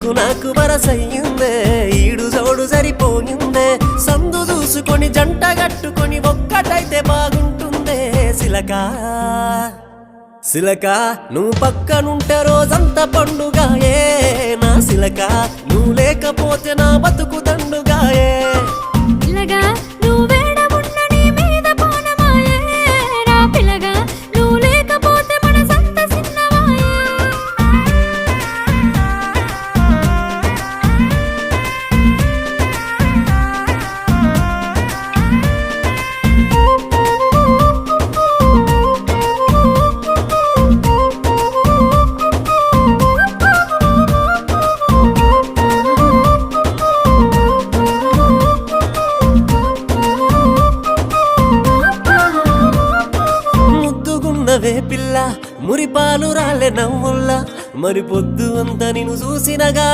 నాకు వరసయ్యిందే ఈడు జోడు సరిపోయిందే సందు చూసుకొని జంట గట్టుకొని ఒక్కటైతే బాగుంటుందే సిలక సిలక నువ్వు పక్కనుంటే రోజంతా పండుగాయే నా సిలక నువ్వు లేకపోతే నా బతుకు దండుగాయే వే పిల్ల మురిపాలు రాలే నవ్వుల్లా మరి పొద్దు అంతా నిన్ను చూసినగా